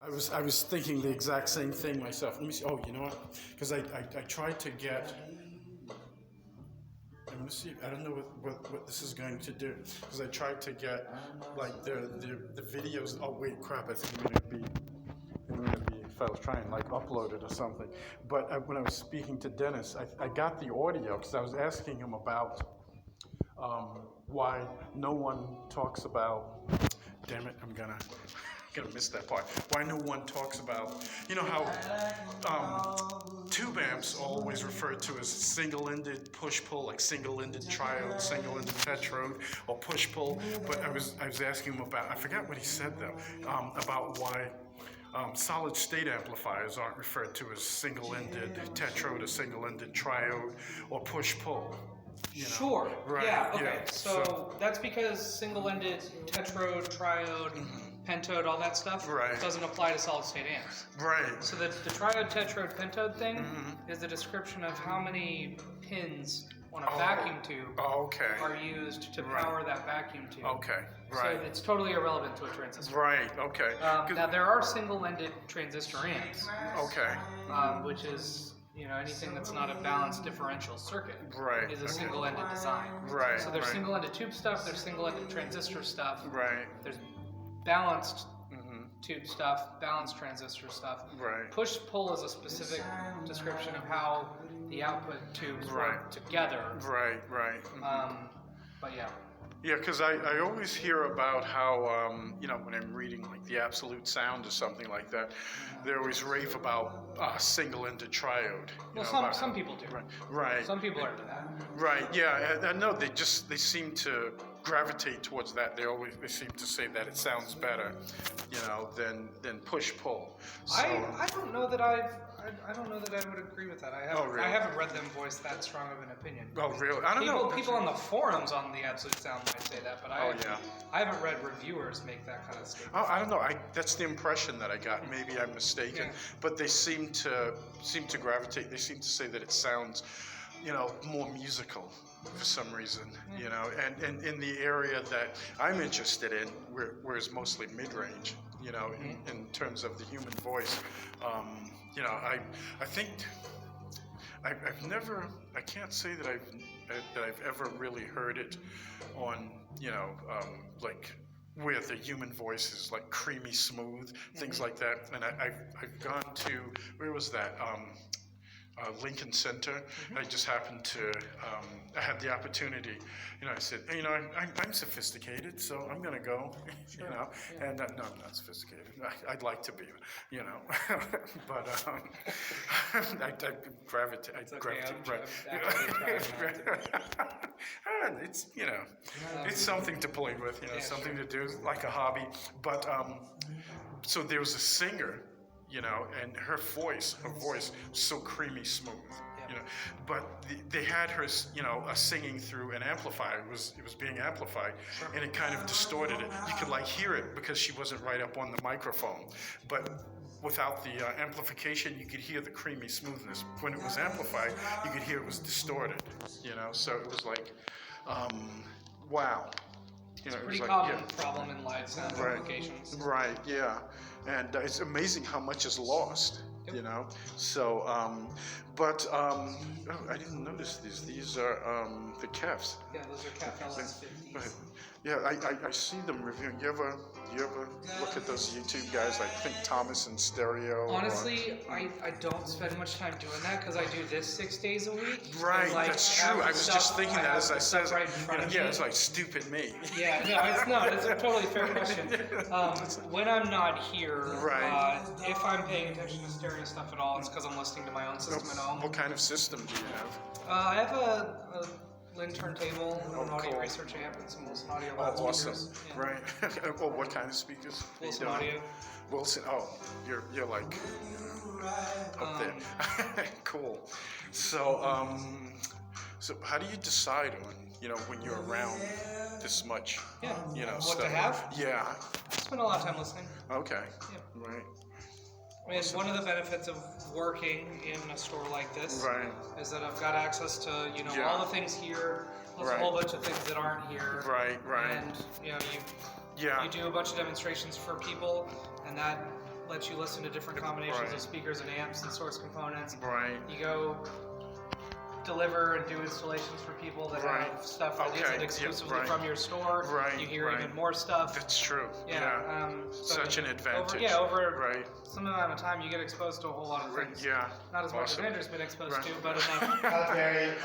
I was thinking the exact same thing myself. Let me see. Oh, you know what? Because I tried to get. I'm gonna see. I don't know what this is going to do. Because I tried to get like the videos. Oh wait, crap! I think I'm gonna be if I was trying like upload it or something. But when I was speaking to Dennis, I got the audio because I was asking him about why no one talks about. Damn it! I'm gonna miss that part. Why no one talks about, you know how tube amps are always referred to as single-ended push-pull, like single-ended triode, single-ended tetrode, or push-pull. But I was asking him about, I forgot what he said though, about why solid-state amplifiers aren't referred to as single-ended tetrode or single-ended triode or push-pull. Sure. Right. Yeah. Okay. Yeah. So that's because single-ended tetrode, triode, pentode, all that stuff doesn't apply to solid-state amps. Right. So the triode, tetrode, pentode thing is the description of how many pins on a vacuum tube are used to power that vacuum tube. Okay. Right. So it's totally irrelevant to a transistor. Right. Okay. Now there are single-ended transistor amps. Okay. Which is anything that's not a balanced differential circuit is a single-ended design. Right. So there's single-ended tube stuff, there's single-ended transistor stuff. Right. There's balanced tube stuff, balanced transistor stuff. Right. Push-pull is a specific description of how the output tubes work together. Right. Right. But yeah. Yeah, because I always hear about how, when I'm reading like the Absolute Sound or something like that, they always rave about single-ended triode. Well, some people do. Right. Some people are into that. Right, yeah, I know they seem to gravitate towards that. They seem to say that it sounds better, than push-pull. So, I don't know that I don't know that I would agree with that. I haven't read them voice that strong of an opinion. Oh, really? I don't know. People on the forums on the Absolute Sound might say that, but I haven't read reviewers make that kind of statement. Oh, I don't know. That's the impression that I got. Maybe I'm mistaken, but they seem to gravitate. They seem to say that it sounds, more musical for some reason, and in the area that I'm interested in, where it's mostly mid-range, in terms of the human voice. I think I can't say that I've ever really heard it on, like where the human voice is like creamy smooth, things like that. And I've gone to, where was that? Lincoln Center. I just happened to, I had the opportunity, I said, I'm sophisticated, so I'm going to go, and no, I'm not sophisticated. I'd like to be, but I gravitate, it's, it's something to play with, something to do, like a hobby. But, so there was a singer, and her voice was so creamy smooth, but they had her, singing through an amplifier. It was being amplified, and it kind of distorted it. You could hear it because she wasn't right up on the microphone, but without the amplification, you could hear the creamy smoothness. When it was amplified, you could hear it was distorted, so it was like, wow. It's a pretty common problem in live sound applications. Right, yeah. And it's amazing how much is lost, So, I didn't notice these. These are the CAFs. Yeah, those are CAF LS50s. Yeah, I see them reviewing. You ever look at those YouTube guys like Think Thomas and Stereo? Honestly, I don't spend much time doing that because I do this 6 days a week. Right, that's true. I was just thinking that as I said. Right in front of me. It's like stupid me. Yeah, no, it's not. It's a totally fair question. When I'm not here, if I'm paying attention to stereo stuff at all, it's because I'm listening to my own system at home. What kind of system do you have? I have a Lin turntable, an audio research amp, and some Wilson Audio speakers. Awesome. Yeah. Right. Well, what kind of speakers? Wilson Audio. Wilson. Oh, you're like up there. Cool. So so how do you decide on when you're around this much? Yeah. What stuff? to have? Yeah. I spend a lot of time listening. Okay. Yeah. Right. I mean, one of the benefits of working in a store like this is that I've got access to, all the things here, plus a whole bunch of things that aren't here. Right. And, you do a bunch of demonstrations for people, and that lets you listen to different combinations Right. of speakers and amps and source components. Right. You go deliver and do installations for people that Right. have stuff that Okay. isn't exclusively Right. from your store. Right. You hear Right. even more stuff. That's true. Yeah. Such an advantage. Over Right. some amount of time, you get exposed to a whole lot of things. Yeah. Not as much as Awesome. Andrew's been exposed Right. to, but enough. How dare you?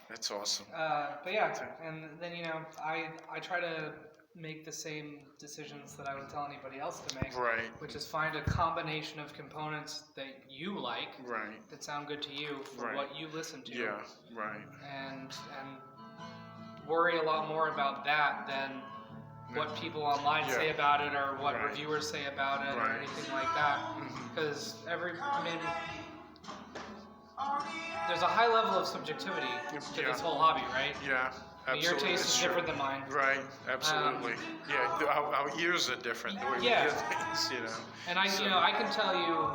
That's awesome. But yeah, and then I try to make the same decisions that I would tell anybody else to make. Right. Which is find a combination of components that you like. Right. That sound good to you for Right. what you listen to. Yeah. Right. And worry a lot more about that than what people online say about it or what Right. reviewers say about it or Right. anything like that. Because there's a high level of subjectivity to this whole hobby, right? Yeah. Absolutely. Your taste is different than mine. Right, absolutely. Our ears are different. The way we hear things, And I can tell you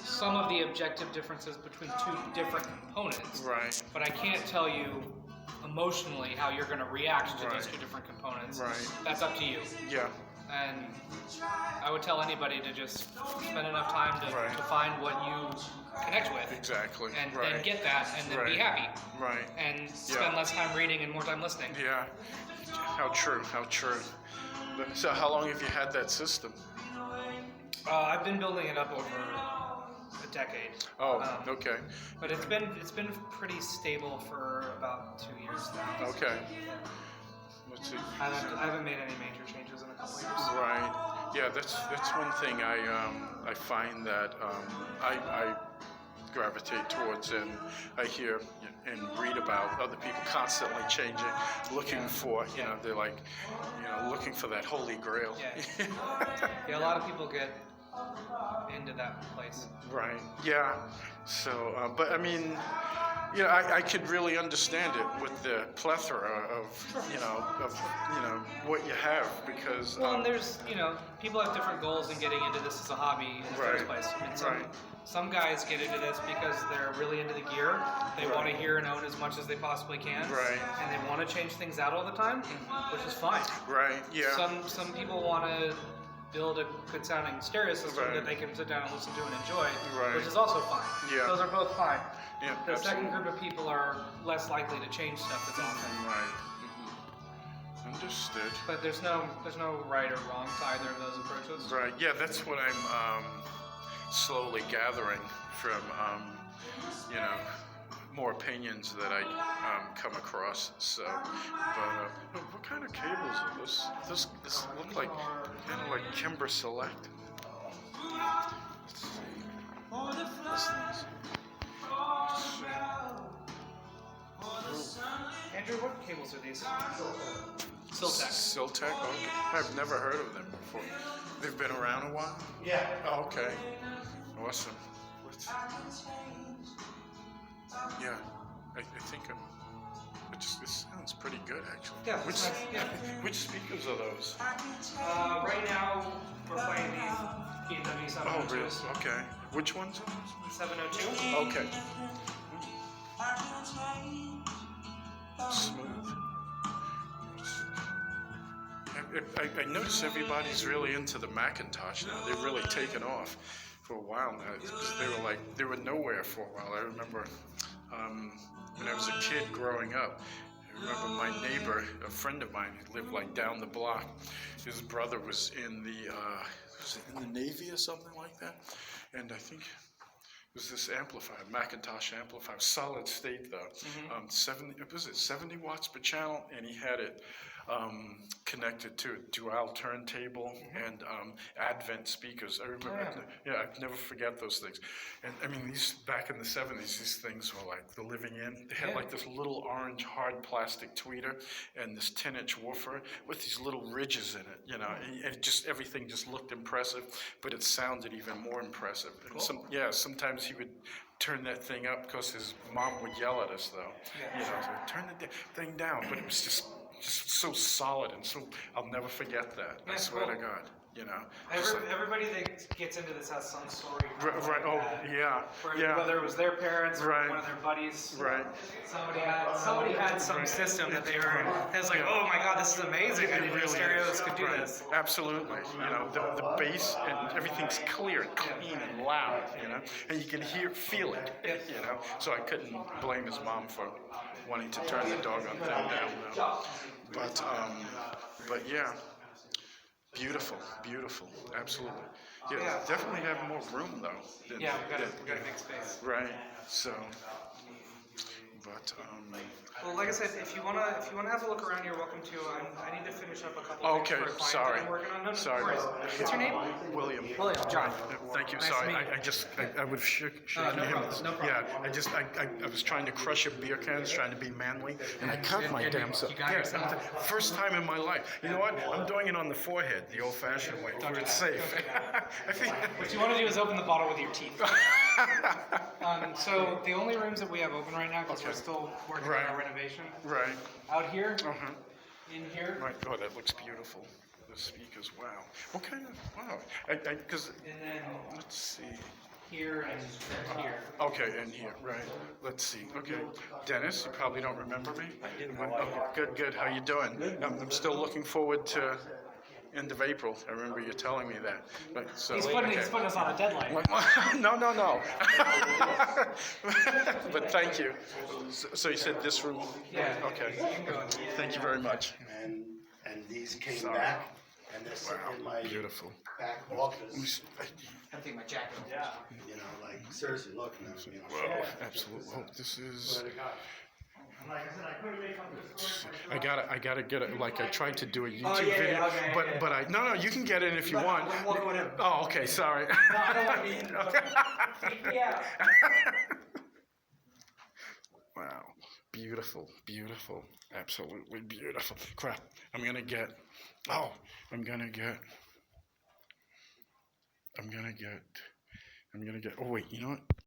some of the objective differences between two different components. Right. But I can't tell you emotionally how you're going to react to these Right. two different components. Right. That's up to you. Yeah. And I would tell anybody to just spend enough time to find what you connect with. Exactly. And then get that, and then be happy. Right. And spend less time reading and more time listening. Yeah. How true. How true. So how long have you had that system? I've been building it up over a decade. Oh, okay. But it's been pretty stable for about 2 years now. Okay. Let's see. I haven't made any major changes in a couple years. Right. Yeah, that's one thing I find that I gravitate towards, and I hear and read about other people constantly changing, looking for, they're like, looking for that holy grail. Yeah, a lot of people get into that place. Right. Yeah. So, but I mean, I could really understand it with the plethora of, what you have, because. Well, and there's, people have different goals in getting into this as a hobby in the first place. I mean, some guys get into this because they're really into the gear. They want to hear and own as much as they possibly can. Right. And they want to change things out all the time, which is fine. Right. Yeah. Some people want to build a good sounding stereo system that they can sit down and listen to and enjoy, which is also fine. Yeah. Those are both fine. Yeah, the second group of people are less likely to change stuff as often. Right. Understood. But there's no right or wrong to either of those approaches. Right. Yeah, that's what I'm slowly gathering from more opinions that I come across. So, but what kind of cables are this? This look like kind of like Kimber Select. Let's see. This thing's. Andrew, what cables are these? Siltech. Siltech? Okay. I've never heard of them before. They've been around a while? Yeah. Oh, okay. Awesome. Yeah. I think it sounds pretty good, actually. Yeah. Which speakers are those? Right now, we're playing these BMW 702s. Oh, really? Okay. Which ones are those? 702. Okay. Smooth. I notice everybody's really into the Macintosh now. They've really taken off for a while now. Because they were nowhere for a while. I remember when I was a kid growing up. I remember my neighbor, a friend of mine, who lived down the block. His brother was in the Navy or something like that, and I think it was this amplifier, Macintosh amplifier, solid state though. 70 watts per channel, and he had it connected to a dual turntable and Advent speakers. I remember, I never forget those things. And I mean, these back in the 70s, these things were like the living in. They had this little orange hard plastic tweeter and this 10-inch woofer with these little ridges in it, and everything just looked impressive, but it sounded even more impressive. And sometimes he would turn that thing up because his mom would yell at us though. So turn the thing down, but it was just so solid, and so I'll never forget that. I swear to God. you know. Just like- Everybody that gets into this has some story. right. Oh, yeah. Yeah. Whether it was their parents or Right. one of their buddies. Right. Somebody had some Right. system that they were. It was like, Yeah. oh my god, this is amazing. I It didn't know really stereos is. could do Right. this. Absolutely. You know, the bass and everything's clear, clean, and loud. You know, and you can feel it. You know, so I couldn't blame his mom for wanting to turn the doggone thing down. Though. But yeah, beautiful, absolutely. Yeah, definitely have more room though. Yeah, we got a big space. Right. So, but Well, like I said, if you wanna have a look around, you're welcome to. I need to finish up a couple things okay. for a client Sorry. that I'm working on. No, Sorry. no worries. What's your name? William. John. Thank you. Nice Sorry, to meet you. I would shake no him. problem, no problem. Yeah, I was trying to crush a beer cans, trying to be manly, and I cut my and damn self. you got yourself. First time in my life. You know what? I'm doing it on the forehead, the old-fashioned way, where it's safe. I think. What you want to do is open the bottle with your teeth. So the only rooms that we have open right now, because we're still working on our renovation. Right. Out here, Uh-huh. in here, Right. Oh, that looks beautiful. The speakers. Wow. What kind of? Wow. Because and then let's see. here and here. Okay, and here, right. Let's see. Okay, Dennis, you probably don't remember me. Good. How you doing? I'm still looking forward to end of April. I remember you telling me that. But so He's putting us on a deadline. No. But thank you. So you said this room? Yeah. Okay. You can go in. Thank you very much. And these came Sorry. back, and they're sitting in my Beautiful. back office. I'm taking my jacket off. You know, like seriously, look, man. You know, Whoa, absolutely. Oh, this is. I gotta get it. Like I tried to do a YouTube video, but no, you can get it if you want. Oh, okay, sorry. No, I don't want to be in. Take me out. Wow, beautiful, absolutely beautiful. Crap, I'm gonna get. Oh, I'm gonna get. Oh wait, you know what?